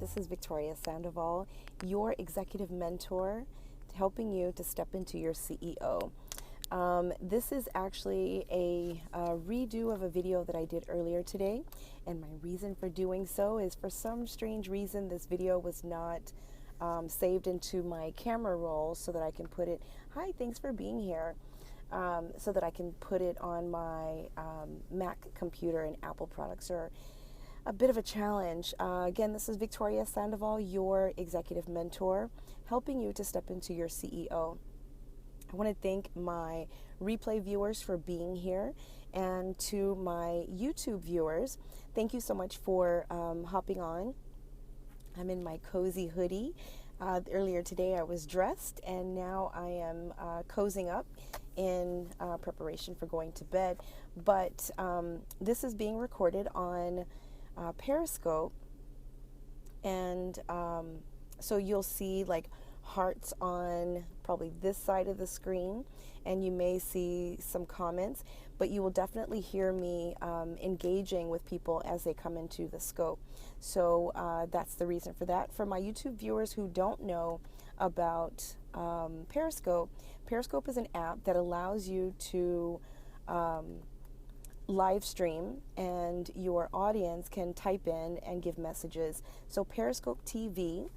This is Victoria Sandoval, your executive mentor, helping you to step into your CEO. This is actually a redo of a video that I did earlier today, and my reason for doing so is for some strange reason this video was not saved into my camera roll so that I can put it, hi, thanks for being here, so that I can put it on my Mac computer, and Apple products are a bit of a challenge. Again, this is Victoria Sandoval, your executive mentor, helping you to step into your CEO. I want to thank my replay viewers for being here, and to my YouTube viewers, thank you so much for hopping on. I'm in my cozy hoodie. Earlier today I was dressed, and now I am cozying up in preparation for going to bed. But this is being recorded on Periscope, and so you'll see like hearts on probably this side of the screen, and you may see some comments, but you will definitely hear me engaging with people as they come into the scope. So that's the reason for that. For my YouTube viewers who don't know about Periscope, Periscope is an app that allows you to live stream, and your audience can type in and give messages. So Periscope TV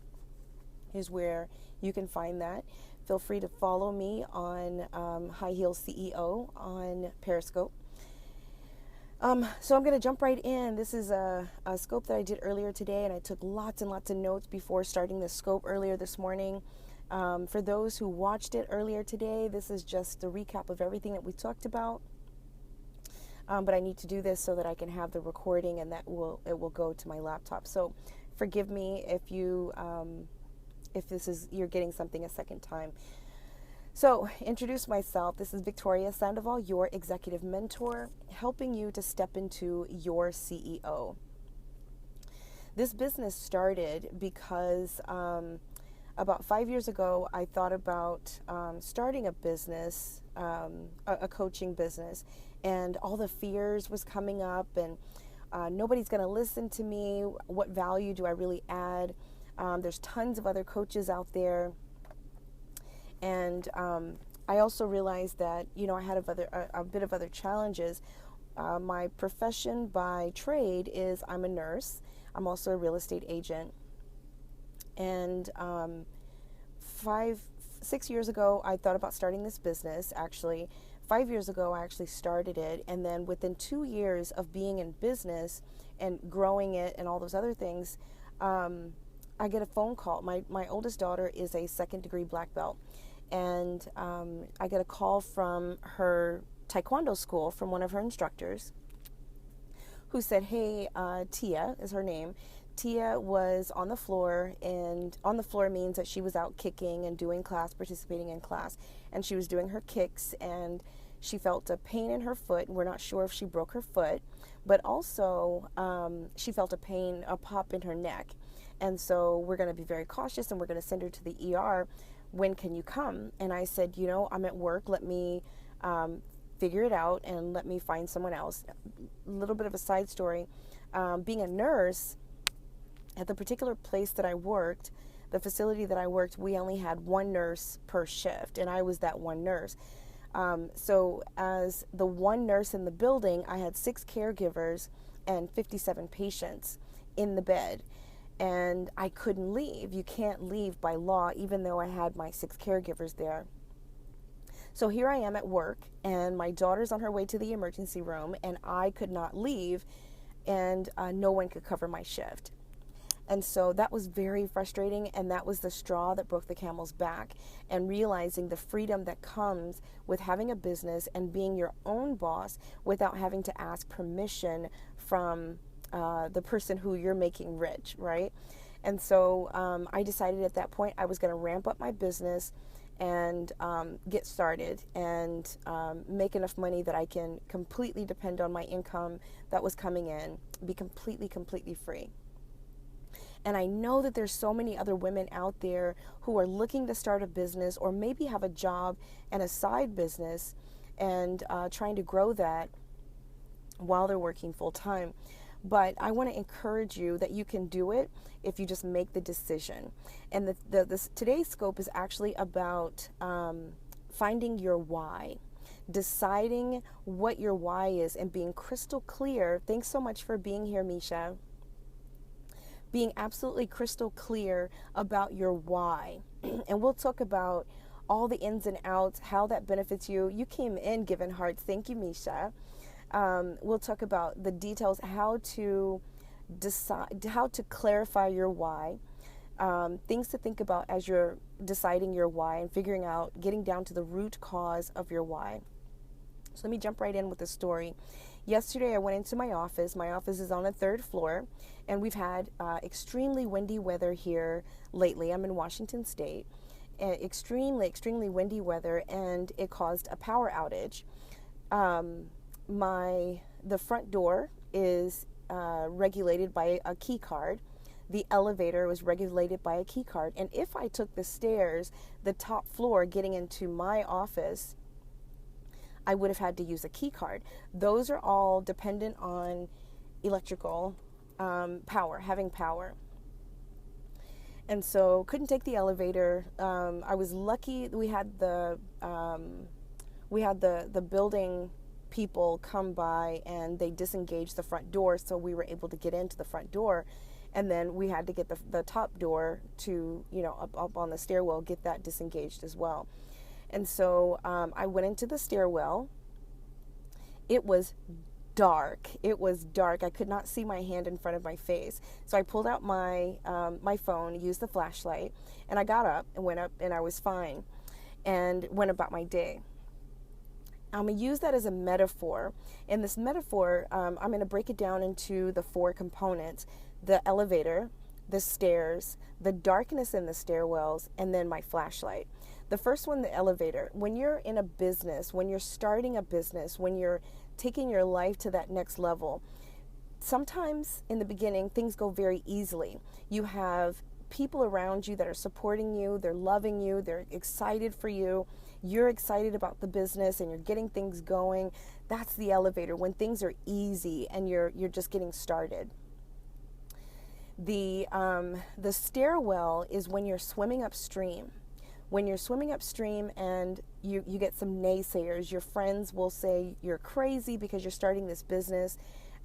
is where you can find that. Feel free to follow me on High Heel CEO on Periscope. So I'm going to jump right in. This is a scope that I did earlier today, and I took lots and lots of notes before starting the scope earlier this morning. For those who watched it earlier today, this is just a recap of everything that we talked about. But I need to do this so that I can have the recording, and it will go to my laptop. So forgive me if you're getting something a second time. So introduce myself. This is Victoria Sandoval, your executive mentor, helping you to step into your CEO. This business started because about 5 years ago, I thought about starting a business, a coaching business, and all the fears was coming up, and nobody's going to listen to me. What value do I really add? There's tons of other coaches out there. And I also realized that, I had a bit of other challenges. My profession by trade is I'm a nurse. I'm also a real estate agent. And 6 years ago, I thought about starting this business. Actually, 5 years ago, I actually started it. And then within 2 years of being in business and growing it and all those other things, I get a phone call. My oldest daughter is a second-degree black belt. And I get a call from her taekwondo school, from one of her instructors, who said, hey, Tia is her name. Tia was on the floor, and on the floor means that she was out kicking and doing class, participating in class, and she was doing her kicks, and she felt a pain in her foot. We're not sure if she broke her foot, but also she felt a pop in her neck. And so we're going to be very cautious, and we're going to send her to the ER. When can you come? And I said, I'm at work. Let me figure it out, and let me find someone else. A little bit of a side story. Being a nurse, at the particular place that I worked, the facility that I worked, we only had one nurse per shift, and I was that one nurse. So as the one nurse in the building, I had 6 caregivers and 57 patients in the bed. And I couldn't leave. You can't leave by law, even though I had my 6 caregivers there. So here I am at work, and my daughter's on her way to the emergency room, and I could not leave, and no one could cover my shift. And so that was very frustrating, and that was the straw that broke the camel's back, and realizing the freedom that comes with having a business and being your own boss without having to ask permission from the person who you're making rich, right? And so I decided at that point I was going to ramp up my business and get started and make enough money that I can completely depend on my income that was coming in, be completely free. And I know that there's so many other women out there who are looking to start a business, or maybe have a job and a side business, and trying to grow that while they're working full time. But I want to encourage you that you can do it if you just make the decision. And today's scope is actually about finding your why, deciding what your why is, and being crystal clear. Thanks so much for being here, Misha. Being absolutely crystal clear about your why. And we'll talk about all the ins and outs, how that benefits you. You came in giving hearts. Thank you, Misha. We'll talk about the details, how to decide, how to clarify your why, things to think about as you're deciding your why and figuring out, getting down to the root cause of your why. So let me jump right in with the story. Yesterday, I went into my office. My office is on the 3rd floor, and we've had extremely windy weather here lately. I'm in Washington State. Extremely windy weather, and it caused a power outage. The front door is regulated by a key card. The elevator was regulated by a key card. And if I took the stairs, the top floor getting into my office, I would have had to use a key card. Those are all dependent on electrical power, having power. And so couldn't take the elevator. I was lucky we had the building people come by, and they disengaged the front door, so we were able to get into the front door. And then we had to get the top door to, up on the stairwell, get that disengaged as well. And so I went into the stairwell. It was dark. I could not see my hand in front of my face. So I pulled out my phone, used the flashlight, and I got up and went up, and I was fine and went about my day. I'm going to use that as a metaphor. In this metaphor, I'm going to break it down into the 4 components: the elevator, the stairs, the darkness in the stairwells, and then my flashlight. The first one, the elevator. When you're in a business, when you're starting a business, when you're taking your life to that next level, sometimes in the beginning, things go very easily. You have people around you that are supporting you, they're loving you, they're excited for you, you're excited about the business, and you're getting things going. That's the elevator, when things are easy and you're just getting started. The stairwell is when you're swimming upstream. When you're swimming upstream and you get some naysayers. Your friends will say you're crazy because you're starting this business.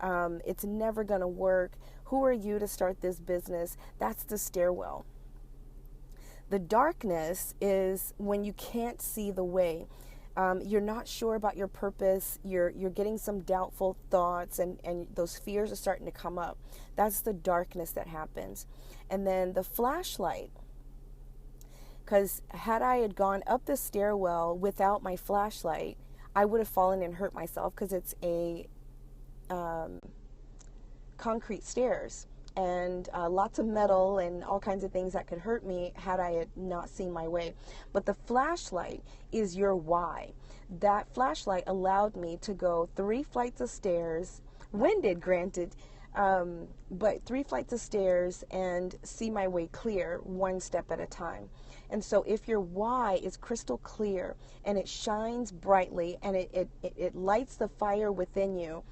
It's never going to work. Who are you to start this business? That's the stairwell. The darkness is when you can't see the way. You're not sure about your purpose. You're getting some doubtful thoughts, and those fears are starting to come up. That's the darkness that happens. And then the flashlight. Because had I had gone up the stairwell without my flashlight, I would have fallen and hurt myself, because it's a concrete stairs, and lots of metal and all kinds of things that could hurt me had I had not seen my way. But the flashlight is your why. That flashlight allowed me to go 3 flights of stairs, winded, granted, but 3 flights of stairs, and see my way clear, one step at a time. And so if your why is crystal clear and it shines brightly and it lights the fire within you,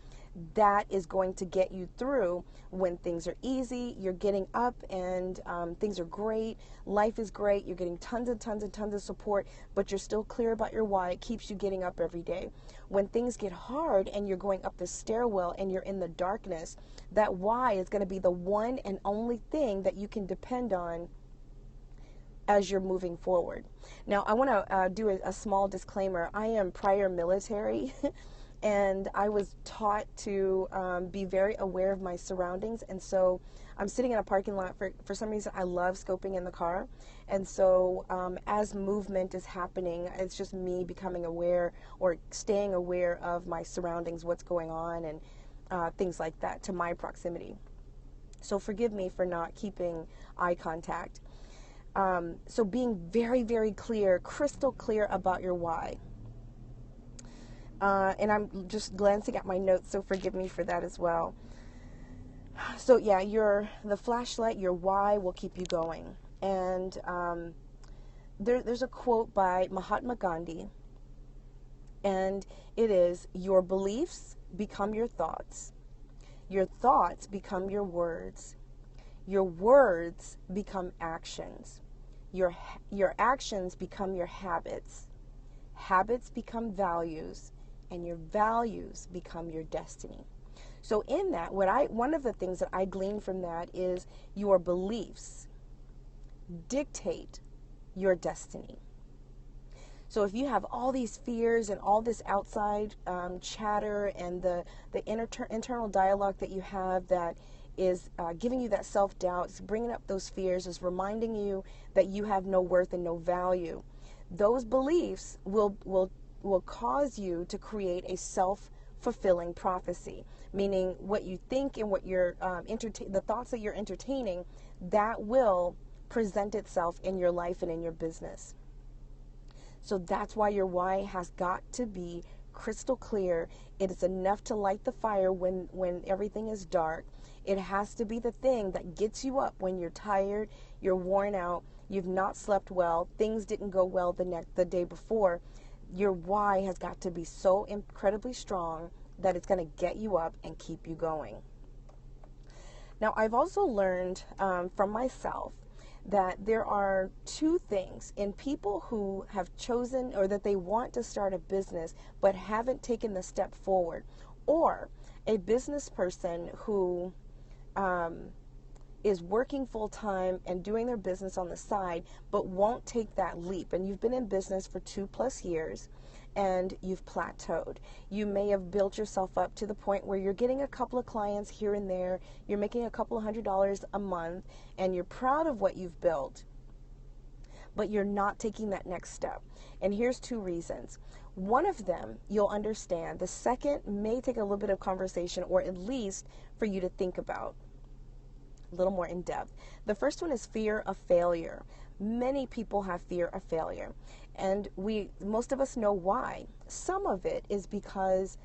that is going to get you through when things are easy. You're getting up and things are great. Life is great. You're getting tons and tons and tons of support, but you're still clear about your why. It keeps you getting up every day. When things get hard and you're going up the stairwell and you're in the darkness, that why is going to be the one and only thing that you can depend on as you're moving forward. Now, I want to do a small disclaimer. I am prior military. And I was taught to be very aware of my surroundings. And so I'm sitting in a parking lot. For some reason, I love scoping in the car. And so as movement is happening, it's just me becoming aware or staying aware of my surroundings, what's going on, and things like that to my proximity. So forgive me for not keeping eye contact. So being very, very clear, crystal clear about your why. And I'm just glancing at my notes, so forgive me for that as well. So yeah, the flashlight, your why will keep you going. And there's a quote by Mahatma Gandhi, and it is, "Your beliefs become your thoughts. Your thoughts become your words. Your words become actions. Your actions become your habits. Habits become values, and your values become your destiny. So in that, one of the things that I glean from that is your beliefs dictate your destiny. So if you have all these fears and all this outside chatter and the internal dialogue that you have that is giving you that self-doubt, is bringing up those fears, is reminding you that you have no worth and no value, those beliefs will cause you to create a self-fulfilling prophecy, meaning what you think and what you're the thoughts that you're entertaining, that will present itself in your life and in your business. So that's why your why has got to be crystal clear. It is enough to light the fire when everything is dark. It has to be the thing that gets you up when you're tired, you're worn out, you've not slept well, things didn't go well the day before. Your why has got to be so incredibly strong that it's going to get you up and keep you going. Now, I've also learned from myself that there are two things in people who have chosen or that they want to start a business but haven't taken the step forward, or a business person who is working full time and doing their business on the side but won't take that leap. And you've been in business for 2+ years and you've plateaued. You may have built yourself up to the point where you're getting a couple of clients here and there, you're making a couple of $100s a month, and you're proud of what you've built, but you're not taking that next step. And here's two reasons. One of them you'll understand. The second may take a little bit of conversation, or at least for you to think about a little more in depth. The first one is fear of failure. Many people have fear of failure, and most of us know why. Some of it is because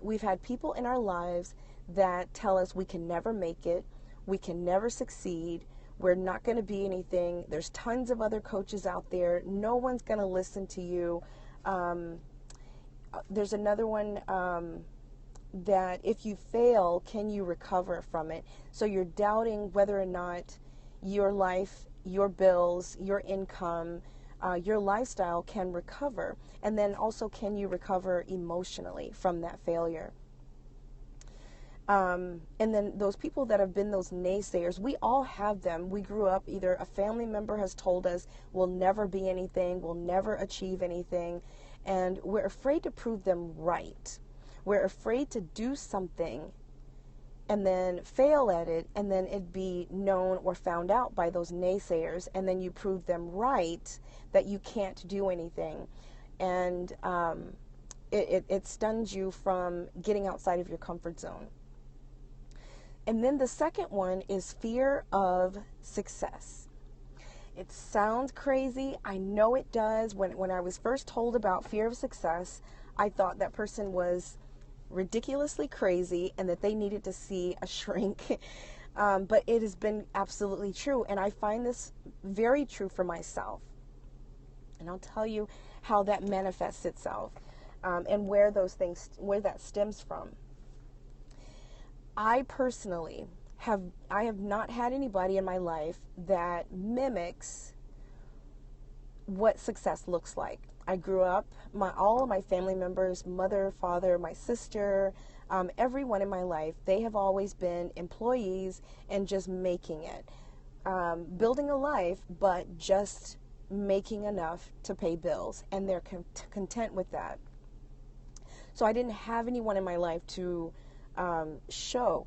we've had people in our lives that tell us we can never make it, we can never succeed, we're not going to be anything, there's tons of other coaches out there, no one's going to listen to you. There's another one that if you fail, can you recover from it? So you're doubting whether or not your life, your bills, your income, your lifestyle can recover. And then also, can you recover emotionally from that failure? And then those people that have been those naysayers, we all have them. We grew up, either a family member has told us we'll never be anything, we'll never achieve anything, and we're afraid to prove them right. We're afraid to do something and then fail at it, and then it be known or found out by those naysayers, and then you prove them right that you can't do anything. And it stuns you from getting outside of your comfort zone. And then the second one is fear of success. It sounds crazy. I know it does. When I was first told about fear of success, I thought that person was ridiculously crazy and that they needed to see a shrink. But it has been absolutely true. And I find this very true for myself. And I'll tell you how that manifests itself and where that stems from. I personally have not had anybody in my life that mimics what success looks like. I grew up, all of my family members, mother, father, my sister, everyone in my life, they have always been employees and just making it. Building a life, but just making enough to pay bills, and they're content with that. So I didn't have anyone in my life to show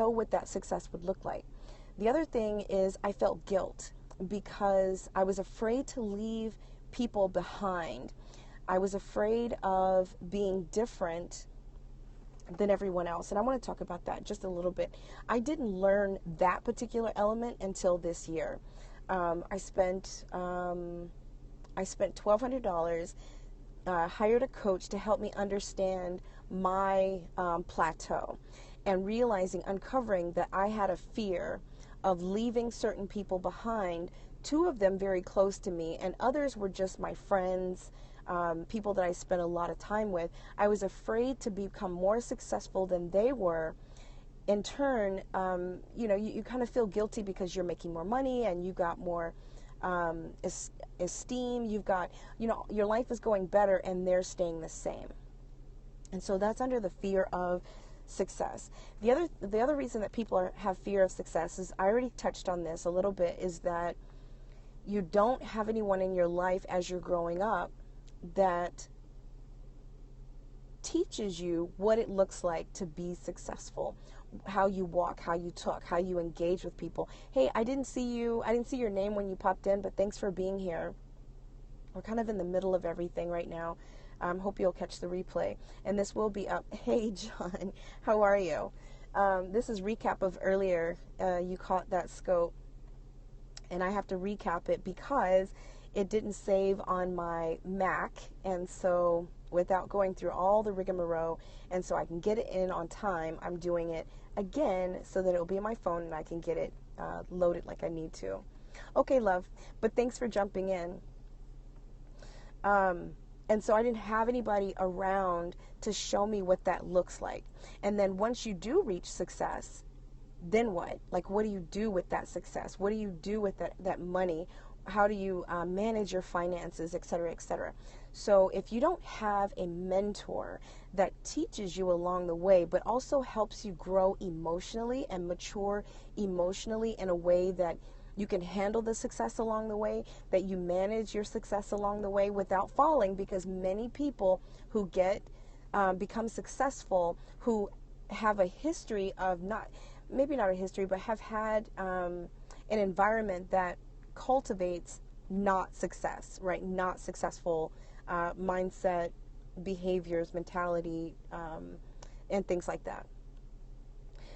what that success would look like. The other thing is I felt guilt because I was afraid to leave people behind. I was afraid of being different than everyone else. And I want to talk about that just a little bit. I didn't learn that particular element until this year. I spent $1,200, hired a coach to help me understand my plateau, and uncovering that I had a fear of leaving certain people behind, two of them very close to me, and others were just my friends, people that I spent a lot of time with. I was afraid to become more successful than they were. In turn, you kind of feel guilty because you're making more money and you got more esteem. You've got, your life is going better and they're staying the same. And so that's under the fear of success. The other reason that people have fear of success is, I already touched on this a little bit, is that you don't have anyone in your life as you're growing up that teaches you what it looks like to be successful, how you walk, how you talk, how you engage with people. Hey, I didn't see your name when you popped in, but thanks for being here. We're kind of in the middle of everything right now. Hope you'll catch the replay. And this will be up. Hey, John, how are you? This is recap of earlier. You caught that scope. And I have to recap it because it didn't save on my Mac. And so without going through all the rigmarole, and so I can get it in on time, I'm doing it again so that it'll be on my phone and I can get it loaded like I need to. Okay, love. But thanks for jumping in. And so I didn't have anybody around to show me what that looks like. And then once you do reach success, then what? Like, what do you do with that success? What do you do with that money? How do you manage your finances, et cetera, et cetera? So if you don't have a mentor that teaches you along the way, but also helps you grow emotionally and mature emotionally in a way that you can handle the success along the way, that you manage your success along the way without falling, because many people who become successful, who have a history of maybe not a history, but have had an environment that cultivates not success, right? Not successful mindset, behaviors, mentality, and things like that.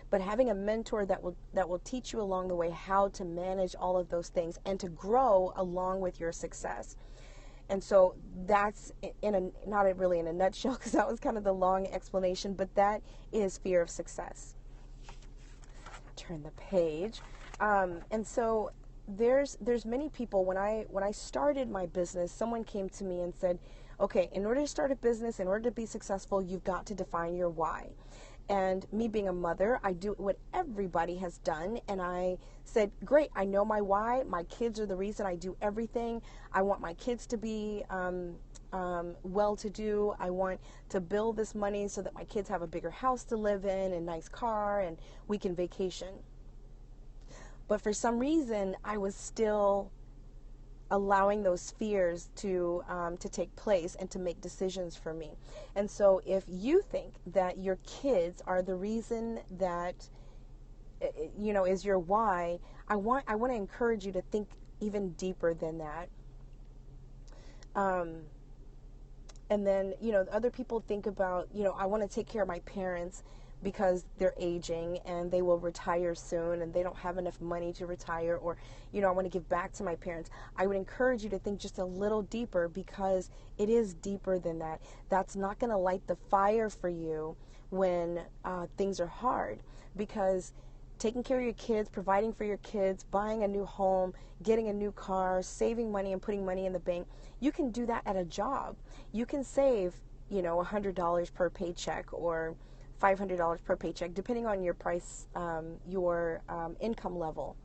But having a mentor that will teach you along the way how to manage all of those things and to grow along with your success. And so that's not really in a nutshell, because that was kind of the long explanation, but that is fear of success. Turn the page. And so there's many people, when I started my business, someone came to me and said, okay, in order to start a business, in order to be successful, you've got to define your why. And me being a mother, I do what everybody has done. And I said, great, I know my why. My kids are the reason I do everything. I want my kids to be well-to-do. I want to build this money so that my kids have a bigger house to live in, a nice car, and we can vacation. But for some reason, I was still allowing those fears to take place and to make decisions for me. And so if you think that your kids are the reason that, is your why, I want to encourage you to think even deeper than that. And then, other people think about, I want to take care of my parents because they're aging and they will retire soon and they don't have enough money to retire, or, I want to give back to my parents. I would encourage you to think just a little deeper, because it is deeper than that. That's not going to light the fire for you when things are hard, because taking care of your kids, providing for your kids, buying a new home, getting a new car, saving money and putting money in the bank, you can do that at a job. You can save, $100 per paycheck or $500 per paycheck, depending on your price, your income level.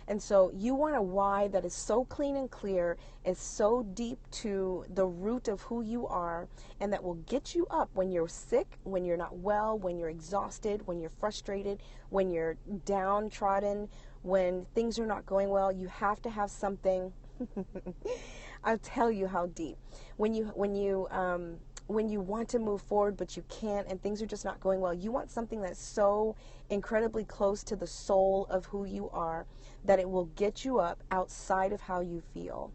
And so you want a why that is so clean and clear, is so deep to the root of who you are, and that will get you up when you're sick, when you're not well, when you're exhausted, when you're frustrated, when you're downtrodden, when things are not going well. You have to have something. I'll tell you how deep. When you want to move forward but you can't, and things are just not going well, you want something that's so incredibly close to the soul of who you are that it will get you up outside of how you feel.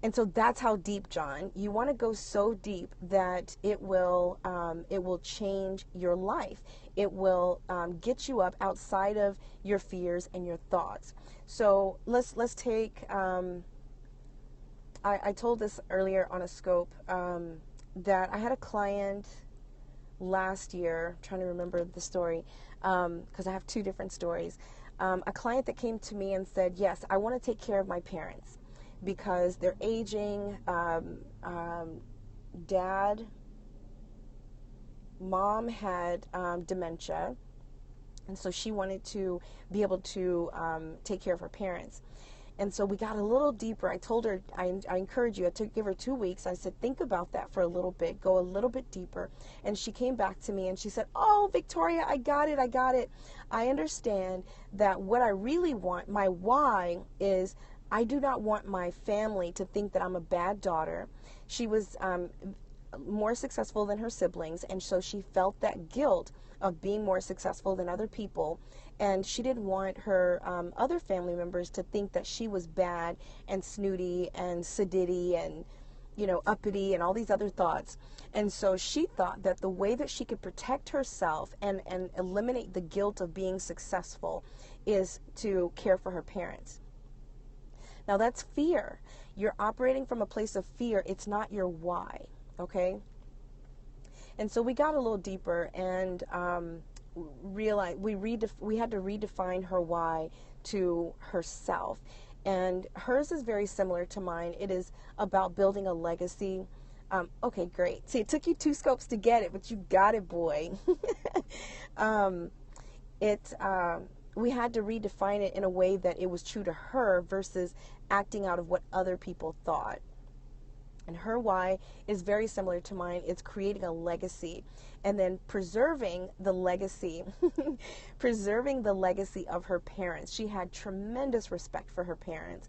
And so that's how deep, John. You want to go so deep that it will change your life. It will get you up outside of your fears and your thoughts. So let's take. I told this earlier on a scope that I had a client last year. I'm trying to remember the story because I have two different stories. A client that came to me and said, yes, I want to take care of my parents. because they're aging. Dad, mom had dementia, and so she wanted to be able to take care of her parents. And so we got a little deeper. I told her, I encourage you, give her 2 weeks. I said, think about that for a little bit, go a little bit deeper. And she came back to me and she said, oh, Victoria, I got it. I understand that what I really want, my why is I do not want my family to think that I'm a bad daughter. She was more successful than her siblings, and so she felt that guilt of being more successful than other people, and she didn't want her other family members to think that she was bad and snooty and sedity and uppity and all these other thoughts. And so she thought that the way that she could protect herself and eliminate the guilt of being successful is to care for her parents. Now that's fear. You're operating from a place of fear. It's not your why. Okay, and so we got a little deeper and realized we had to redefine her why to herself, and hers is very similar to mine. It is about building a legacy. Okay, great. See, it took you 2 scopes to get it, but you got it, boy. We had to redefine it in a way that it was true to her versus acting out of what other people thought. And her why is very similar to mine. It's creating a legacy and then preserving the legacy, preserving the legacy of her parents. She had tremendous respect for her parents,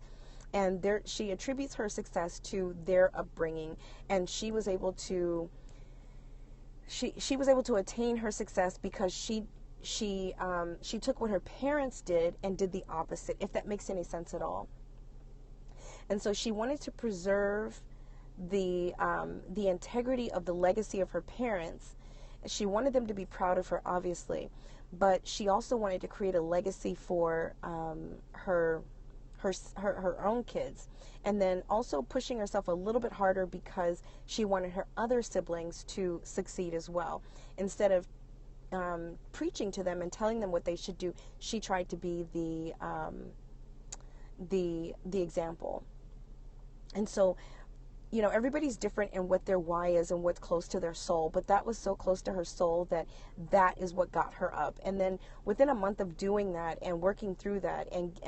and she attributes her success to their upbringing, and she was able to attain her success because she took what her parents did and did the opposite, if that makes any sense at all. And so she wanted to preserve the integrity of the legacy of her parents. She wanted them to be proud of her, obviously, but she also wanted to create a legacy for her own kids, and then also pushing herself a little bit harder because she wanted her other siblings to succeed as well. Instead of preaching to them and telling them what they should do, she tried to be the example. And so everybody's different in what their why is and what's close to their soul, but that was so close to her soul that is what got her up. And then within a month of doing that and working through that and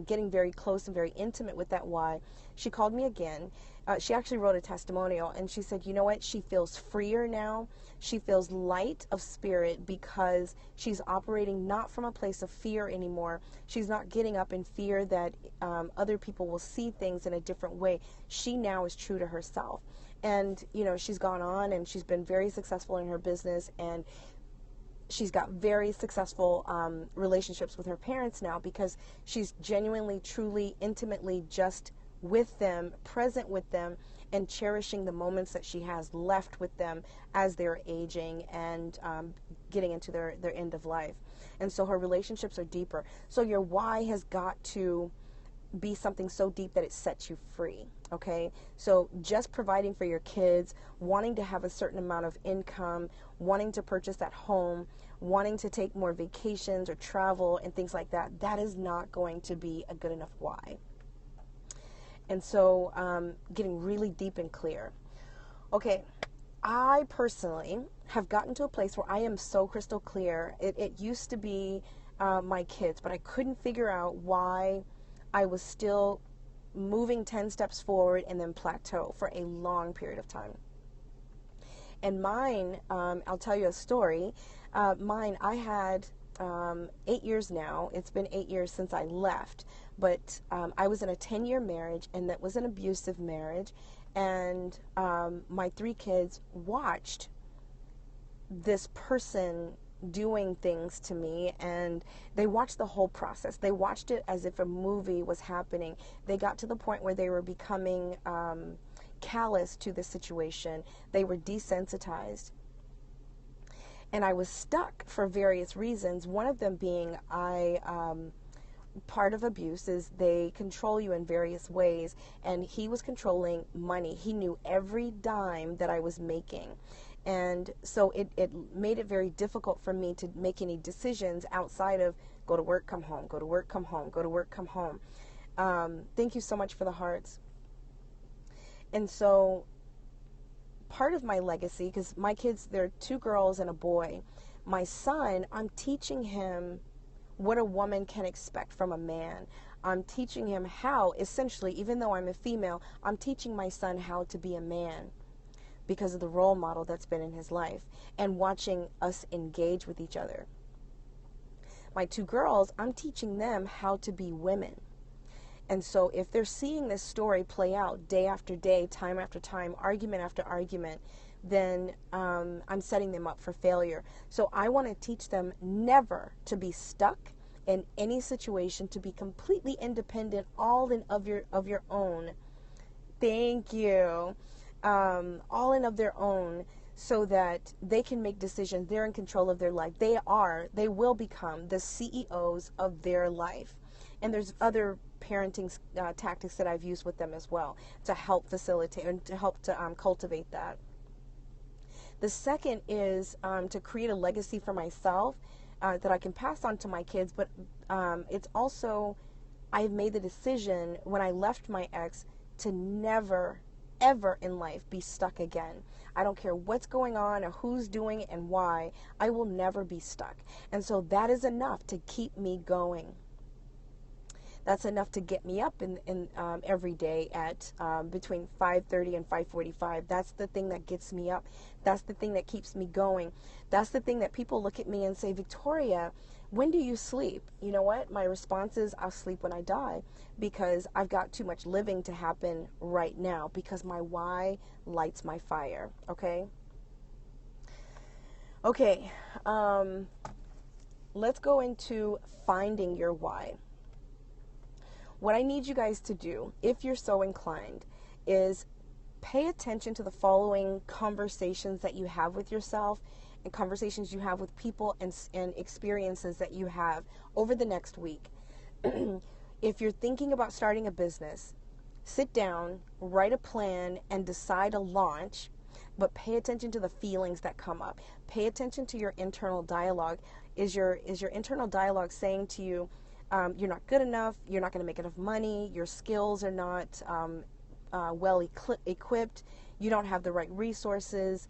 getting very close and very intimate with that why, she called me again. She actually wrote a testimonial, and she said, you know what, she feels freer now. She feels light of spirit because she's operating not from a place of fear anymore. She's not getting up in fear that other people will see things in a different way. She now is true to herself. And, she's gone on and she's been very successful in her business, and she's got very successful relationships with her parents now because she's genuinely, truly, intimately just with them, present with them, and cherishing the moments that she has left with them as they're aging and getting into their end of life. And so her relationships are deeper. So your why has got to be something so deep that it sets you free. Okay, so just providing for your kids, wanting to have a certain amount of income, wanting to purchase that home, wanting to take more vacations or travel and things like that, that is not going to be a good enough why. And so getting really deep and clear. Okay, I personally have gotten to a place where I am so crystal clear. It used to be my kids, but I couldn't figure out why I was still moving 10 steps forward and then plateau for a long period of time. And mine, I'll tell you a story. Mine, I had 8 years now. It's been 8 years since I left, but I was in a 10-year marriage, and that was an abusive marriage. And my 3 kids watched this person doing things to me, and they watched the whole process. They watched it as if a movie was happening. They got to the point where they were becoming callous to the situation. They were desensitized. And I was stuck for various reasons. One of them being part of abuse is they control you in various ways, and he was controlling money. He knew every dime that I was making. And so it made it very difficult for me to make any decisions outside of go to work, come home, go to work, come home, go to work, come home. Thank you so much for the hearts. And so part of my legacy, because my kids, there are 2 girls and a boy. My son, I'm teaching him what a woman can expect from a man. I'm teaching him how, essentially, even though I'm a female, I'm teaching my son how to be a man because of the role model that's been in his life and watching us engage with each other. My 2 girls, I'm teaching them how to be women. And so if they're seeing this story play out day after day, time after time, argument after argument, then I'm setting them up for failure. So I want to teach them never to be stuck in any situation, to be completely independent, all in of your own. Thank you. All in of their own, so that they can make decisions. They're in control of their life. They will become the CEOs of their life. And there's other parenting tactics that I've used with them as well to help facilitate and to help to cultivate that. The second is to create a legacy for myself that I can pass on to my kids, but it's also, I've made the decision when I left my ex to never, ever in life be stuck again. I don't care what's going on or who's doing it and why, I will never be stuck. And so that is enough to keep me going. That's enough to get me up in every day at between 5:30 and 5:45. That's the thing that gets me up. That's the thing that keeps me going. That's the thing that people look at me and say, Victoria, when do you sleep? You know what? My response is, I'll sleep when I die, because I've got too much living to happen right now, because my why lights my fire. Okay? Okay. Let's go into finding your why. What I need you guys to do, if you're so inclined, is pay attention to the following conversations that you have with yourself and conversations you have with people and experiences that you have over the next week. If you're thinking about starting a business, sit down, write a plan, and decide a launch, but pay attention to the feelings that come up. Pay attention to your internal dialogue. Is your internal dialogue saying to you, you're not good enough, you're not going to make enough money, your skills are not well equipped, you don't have the right resources,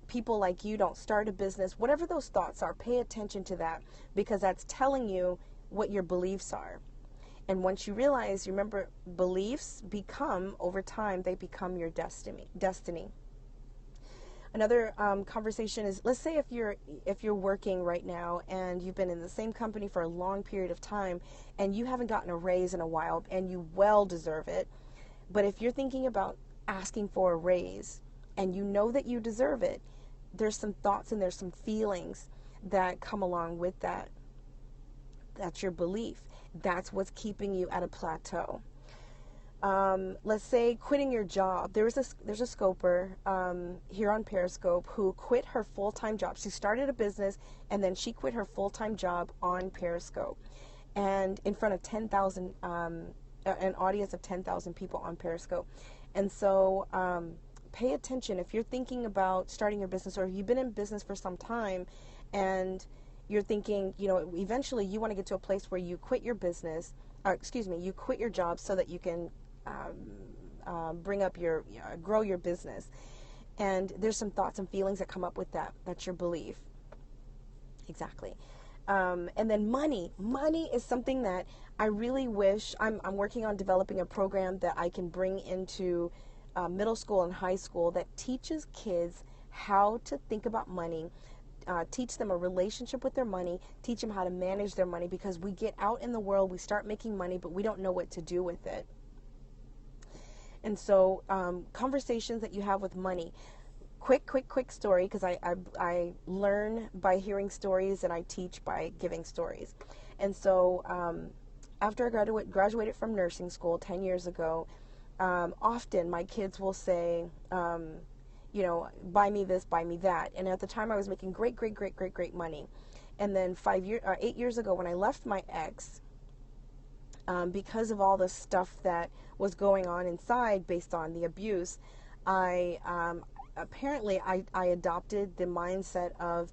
people like you don't start a business? Whatever those thoughts are, pay attention to that, because that's telling you what your beliefs are. And once you realize, remember, beliefs become, over time, they become your destiny. Another conversation is, let's say if you're working right now and you've been in the same company for a long period of time and you haven't gotten a raise in a while, and you well deserve it. But if you're thinking about asking for a raise and you know that you deserve it, there's some thoughts and there's some feelings that come along with that. That's your belief. That's what's keeping you at a plateau. Let's say quitting your job. There's a scoper here on Periscope who quit her full-time job. She started a business and then she quit her full-time job on Periscope, and in front of 10,000, an audience of 10,000 people on Periscope. And so pay attention if you're thinking about starting your business, or if you've been in business for some time and you're thinking, eventually you want to get to a place where you quit your business, you quit your job so that you can grow your business. And there's some thoughts and feelings that come up with that. That's your belief. Exactly. And then money. Money is something that I really wish, I'm working on developing a program that I can bring into middle school and high school that teaches kids how to think about money, teach them a relationship with their money, teach them how to manage their money, because we get out in the world, we start making money, but we don't know what to do with it. And so conversations that you have with money. Quick story, because I learn by hearing stories and I teach by giving stories. And so after I graduated from nursing school 10 years ago, often my kids will say, buy me this, buy me that. And at the time I was making great money. And then 8 years ago, when I left my ex, because of all the stuff that was going on inside based on the abuse, I adopted the mindset of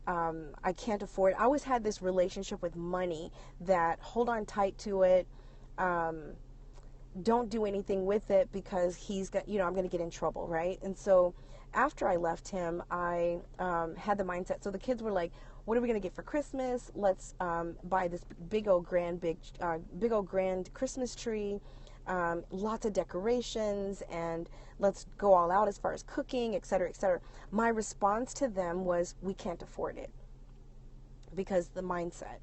I can't afford. I always had this relationship with money that hold on tight to it. Don't do anything with it because he's got, I'm going to get in trouble, right? And so after I left him, I had the mindset. So the kids were like, what are we going to get for Christmas? Let's buy this big old grand Christmas tree, lots of decorations, and let's go all out as far as cooking, et cetera, et cetera. My response to them was, we can't afford it, because the mindset.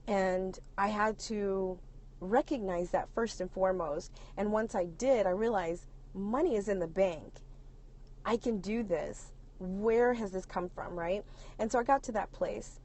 And I had to recognize that first and foremost. And once I did, I realized money is in the bank. I can do this. Where has this come from, right? And so I got to that place.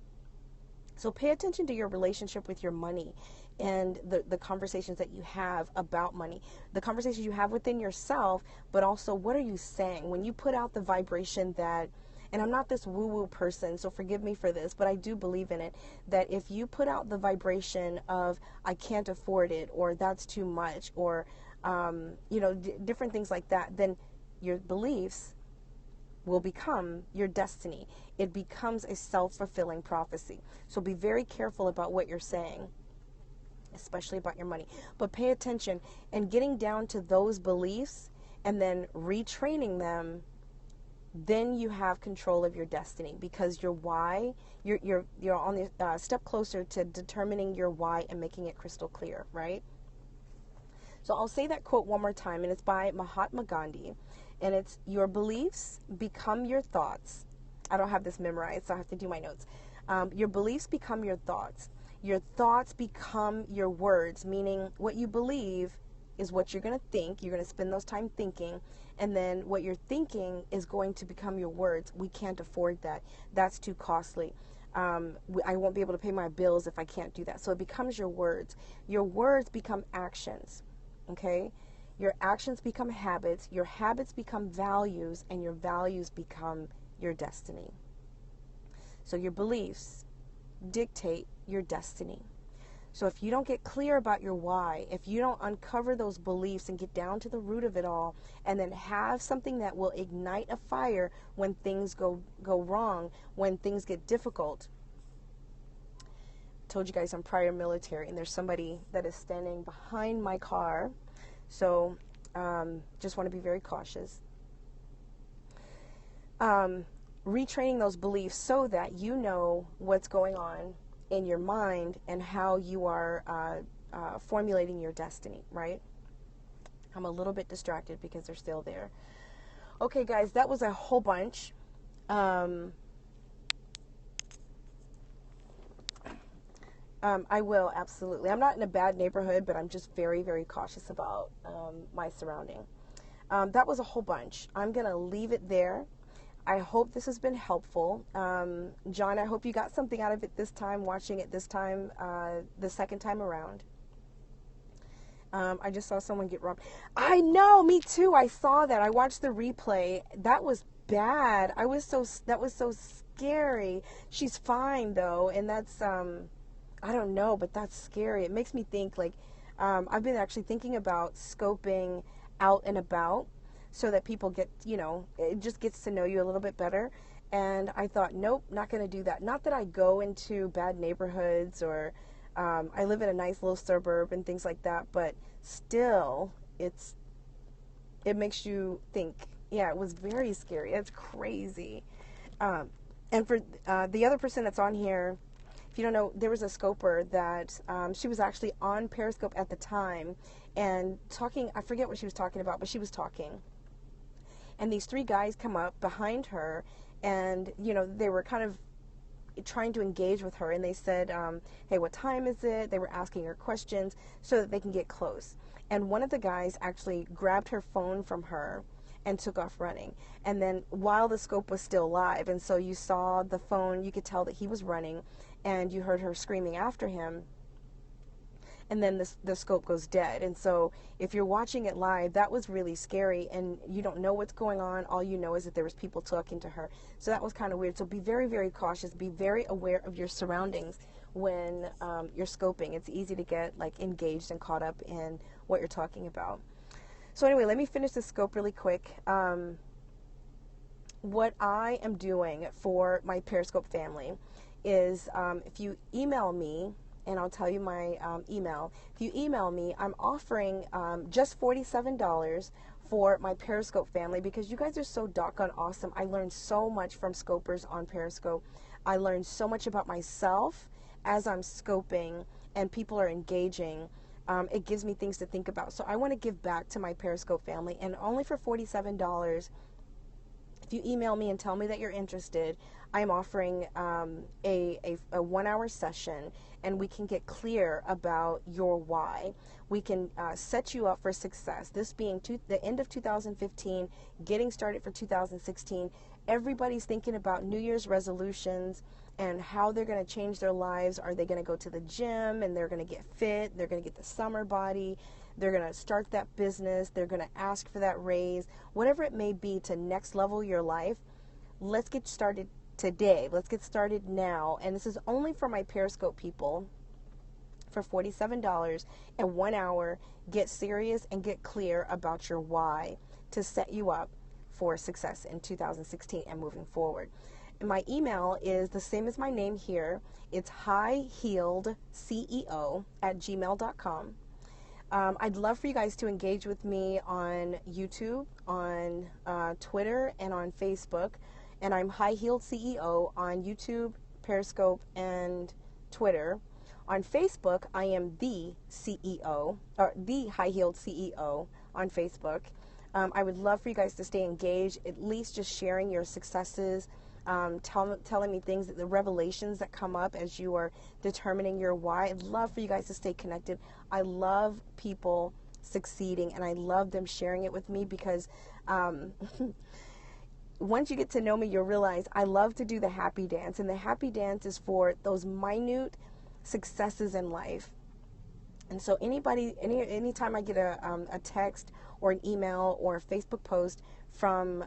So pay attention to your relationship with your money and the conversations that you have about money, the conversations you have within yourself, but also what are you saying? When you put out the vibration that, and I'm not this woo-woo person, so forgive me for this, but I do believe in it, that if you put out the vibration of, I can't afford it, or that's too much, or, different things like that, then your beliefs will become your destiny. It becomes a self-fulfilling prophecy. So be very careful about what you're saying, especially about your money. But pay attention and getting down to those beliefs and then retraining them. Then you have control of your destiny, because your why, you're on the step closer to determining your why and making it crystal clear, right? So I'll say that quote one more time, and it's by Mahatma Gandhi, and it's, your beliefs become your thoughts. I don't have this memorized, so I have to do my notes. Your beliefs become your thoughts. Your thoughts become your words, meaning what you believe is what you're going to think. You're going to spend those time thinking, and then what you're thinking is going to become your words. We can't afford that. That's too costly. I won't be able to pay my bills if I can't do that. So it becomes your words. Your words become actions, okay? Your actions become habits. Your habits become values, and your values become your destiny. So your beliefs dictate your destiny. So if you don't get clear about your why, if you don't uncover those beliefs and get down to the root of it all, and then have something that will ignite a fire when things go wrong, when things get difficult. I told you guys I'm prior military, and there's somebody that is standing behind my car. So just want to be very cautious. Retraining those beliefs so that you know what's going on in your mind and how you are formulating your destiny, right? I'm a little bit distracted because they're still there. Okay, guys, that was a whole bunch. I will, absolutely. I'm not in a bad neighborhood, but I'm just very, very cautious about my surrounding. That was a whole bunch. I'm going to leave it there. I hope this has been helpful. John, I hope you got something out of it this time, watching it this time, the second time around. I just saw someone get robbed. I know, me too. I saw that. I watched the replay. That was bad. That was so scary. She's fine though, and that's I don't know, but that's scary. It makes me think, like, I've been actually thinking about scoping out and about, so that people get, it just gets to know you a little bit better. And I thought, nope, not going to do that. Not that I go into bad neighborhoods, or I live in a nice little suburb and things like that, but still, it makes you think. Yeah, it was very scary. It's crazy. And for the other person that's on here, if you don't know, there was a scoper that she was actually on Periscope at the time and talking. I forget what she was talking about, but she was talking. And these three guys come up behind her, and, they were kind of trying to engage with her. And they said, hey, what time is it? They were asking her questions so that they can get close. And one of the guys actually grabbed her phone from her and took off running. And then while the scope was still live, and so you saw the phone, you could tell that he was running, and you heard her screaming after him. And then the scope goes dead. And so if you're watching it live, that was really scary, and you don't know what's going on. All you know is that there was people talking to her. So that was kind of weird. So be very, very cautious. Be very aware of your surroundings when you're scoping. It's easy to get engaged and caught up in what you're talking about. So anyway, let me finish this scope really quick. what I am doing for my Periscope family is if you email me, and I'll tell you my email. If you email me, I'm offering just $47 for my Periscope family because you guys are so doggone awesome. I learned so much from scopers on Periscope. I learned so much about myself as I'm scoping and people are engaging. It gives me things to think about. So I want to give back to my Periscope family, and only for $47, if you email me and tell me that you're interested, I'm offering a 1 hour session, and we can get clear about your why. We can set you up for success. This being the end of 2015, getting started for 2016. Everybody's thinking about New Year's resolutions and how they're going to change their lives. Are they going to go to the gym and they're going to get fit? They're going to get the summer body. They're going to start that business. They're going to ask for that raise. Whatever it may be to next level your life, let's get started today. Let's get started now. And this is only for my Periscope people. For $47 and 1 hour, get serious and get clear about your why to set you up for success in 2016 and moving forward. And my email is the same as my name here. It's highheeledceo@gmail.com. I'd love for you guys to engage with me on YouTube, on Twitter, and on Facebook. And I'm High Heeled CEO on YouTube, Periscope, and Twitter. On Facebook, I am the CEO, or the High Heeled CEO on Facebook. I would love for you guys to stay engaged, at least just sharing your successes, telling me things, the revelations that come up as you are determining your why. I'd love for you guys to stay connected. I love people succeeding, and I love them sharing it with me because once you get to know me, you'll realize I love to do the happy dance, and the happy dance is for those minute successes in life. And so anytime I get a text or an email or a Facebook post from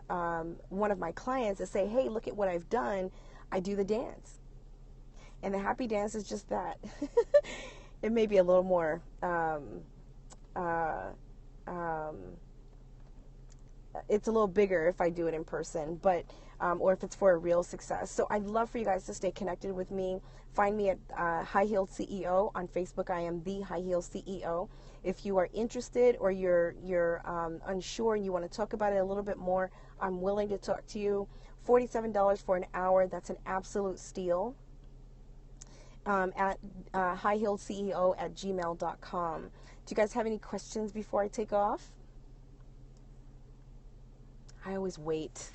one of my clients that say, hey, look at what I've done, I do the dance. And the happy dance is just that. It may be a little more it's a little bigger if I do it in person, but or if it's for a real success. So I'd love for you guys to stay connected with me. Find me at High Heeled CEO on Facebook. I am the High Heeled CEO. If you are interested or you're unsure and you want to talk about it a little bit more, I'm willing to talk to you. $47 for an hour. That's an absolute steal. At highheeledceo@gmail.com. Do you guys have any questions before I take off? I always wait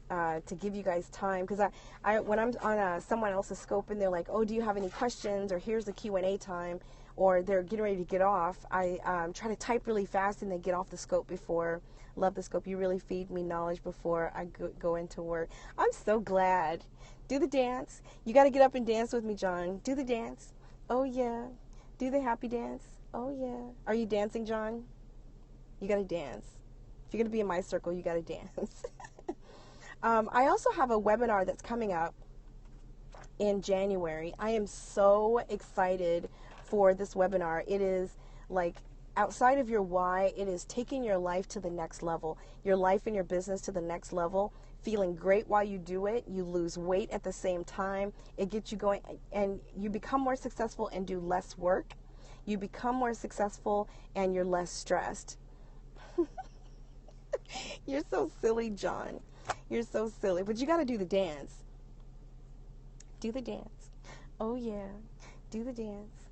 to give you guys time because I when I'm on someone else's scope and they're like, oh, do you have any questions, or here's the Q&A time, or they're getting ready to get off, I try to type really fast and they get off the scope before. Love the scope. You really feed me knowledge before I go into work. I'm so glad. Do the dance. You got to get up and dance with me, John. Do the dance. Oh, yeah. Do the happy dance. Oh, yeah. Are you dancing, John? You got to dance. If you're going to be in my circle, you got to dance. I also have a webinar that's coming up in January. I am so excited for this webinar. It is like outside of your why, it is taking your life to the next level, your life and your business to the next level, feeling great while you do it. You lose weight at the same time. It gets you going, and you become more successful and do less work. You become more successful and you're less stressed. You're so silly, John. You're so silly. But you got to do the dance. Do the dance. Oh, yeah. Do the dance.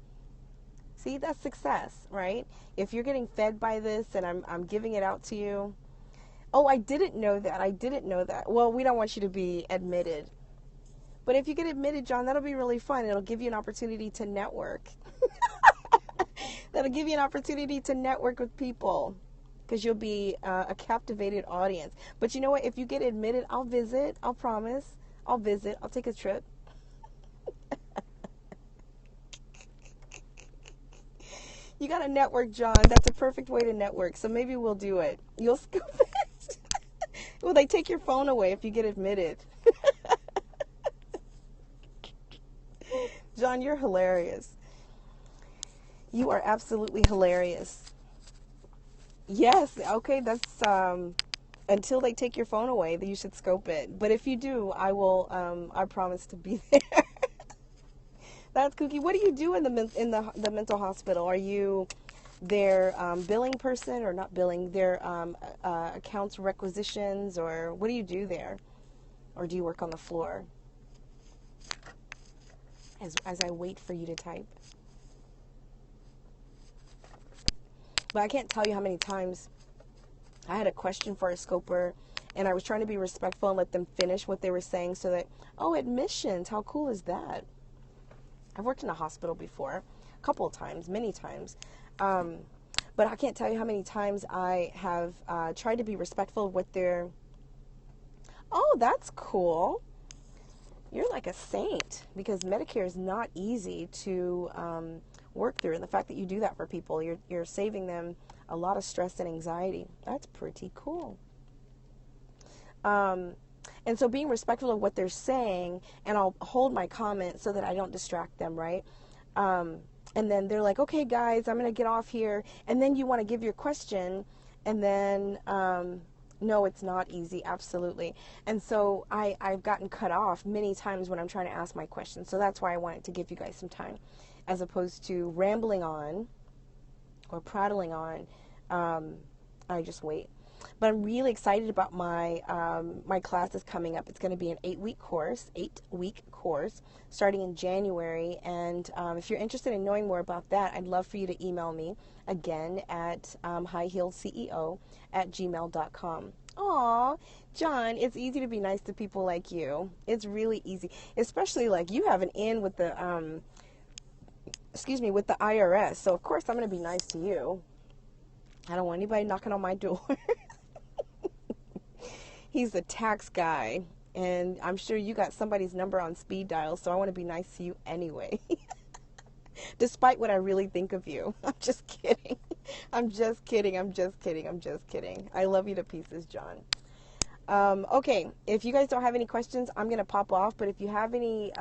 See, that's success, right? If you're getting fed by this and I'm giving it out to you. Oh, I didn't know that. I didn't know that. Well, we don't want you to be admitted. But if you get admitted, John, that'll be really fun. It'll give you an opportunity to network. That'll give you an opportunity to network with people because you'll be a captivated audience. But you know what? If you get admitted, I'll visit. I'll promise. I'll visit. I'll take a trip. You got to network, John. That's a perfect way to network. So maybe we'll do it. You'll scoop it. Will they take your phone away if you get admitted? John, you're hilarious. You are absolutely hilarious. Yes. Okay. That's until they take your phone away, then you should scope it. But if you do, I will. I promise to be there. That's kooky. What do you do in the mental hospital? Are you their billing person, or not billing? Their accounts requisitions, or what do you do there? Or do you work on the floor? As I wait for you to type. But I can't tell you how many times I had a question for a scoper, and I was trying to be respectful and let them finish what they were saying, so that, oh, admissions, how cool is that? I've worked in a hospital before, a couple of times, many times. But I can't tell you how many times I have tried to be respectful of what they're, oh, that's cool. You're like a saint, because Medicare is not easy to work through. And the fact that you do that for people, you're saving them a lot of stress and anxiety. That's pretty cool. And so being respectful of what they're saying, and I'll hold my comment so that I don't distract them, right? And then they're like, okay, guys, I'm going to get off here. And then you want to give your question, and then no, it's not easy, absolutely. And so I've gotten cut off many times when I'm trying to ask my question. So that's why I wanted to give you guys some time, as opposed to rambling on or prattling on. I just wait. But I'm really excited about my my class that's coming up. It's going to be an 8-week course, starting in January. And if you're interested in knowing more about that, I'd love for you to email me again at highheeledceo@gmail.com. Aw, John, it's easy to be nice to people like you. It's really easy, especially like you have an in with the with the IRS. So of course I'm going to be nice to you. I don't want anybody knocking on my door. He's the tax guy, and I'm sure you got somebody's number on speed dial, so I want to be nice to you anyway. Despite what I really think of you. I'm just kidding. I'm just kidding. I love you to pieces, John. Okay, if you guys don't have any questions, I'm going to pop off, but if you have any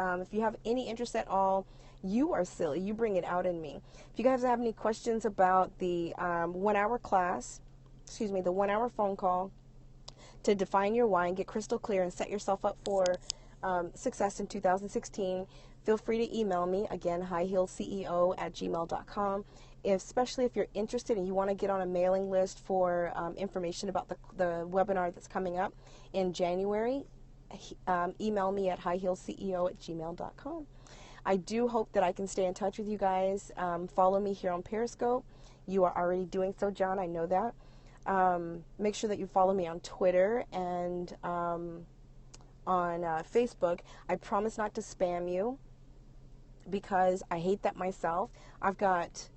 interest at all, you are silly. You bring it out in me. If you guys have any questions about the 1-hour class, the 1-hour phone call to define your why and get crystal clear and set yourself up for success in 2016, feel free to email me, again, highheeledceo@gmail.com. Especially if you're interested and you want to get on a mailing list for information about the webinar that's coming up in January, email me at highheeledceo@gmail.com. I do hope that I can stay in touch with you guys. Follow me here on Periscope. You are already doing so, John. I know that. Make sure that you follow me on Twitter and on Facebook. I promise not to spam you, because I hate that myself. I've got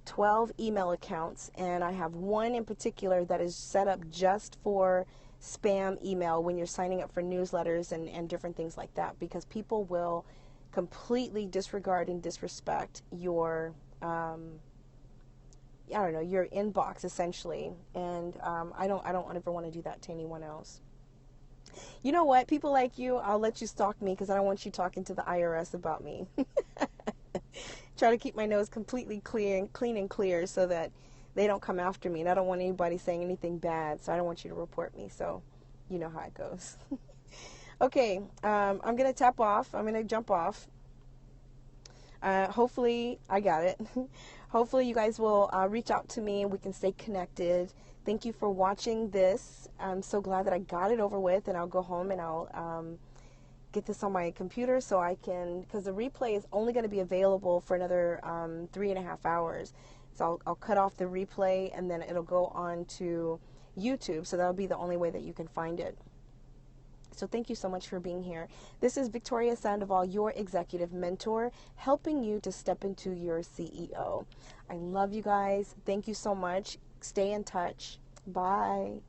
12 email accounts, and I have one in particular that is set up just for spam email when you're signing up for newsletters and different things like that, because people will completely disregard and disrespect your your inbox, essentially. And I don't ever want to do that to anyone else. You know what? People like you, I'll let you stalk me, because I don't want you talking to the IRS about me. Try to keep my nose completely clean and clear, so that they don't come after me. And I don't want anybody saying anything bad, so I don't want you to report me. So you know how it goes. Okay, I'm going to tap off. I'm going to jump off. Hopefully, I got it. Hopefully you guys will reach out to me and we can stay connected. Thank you for watching this. I'm so glad that I got it over with, and I'll go home and I'll get this on my computer so I can, because the replay is only going to be available for another 3.5 hours. So I'll cut off the replay, and then it'll go on to YouTube. So that'll be the only way that you can find it. So thank you so much for being here. This is Victoria Sandoval, your executive mentor, helping you to step into your CEO. I love you guys. Thank you so much. Stay in touch. Bye.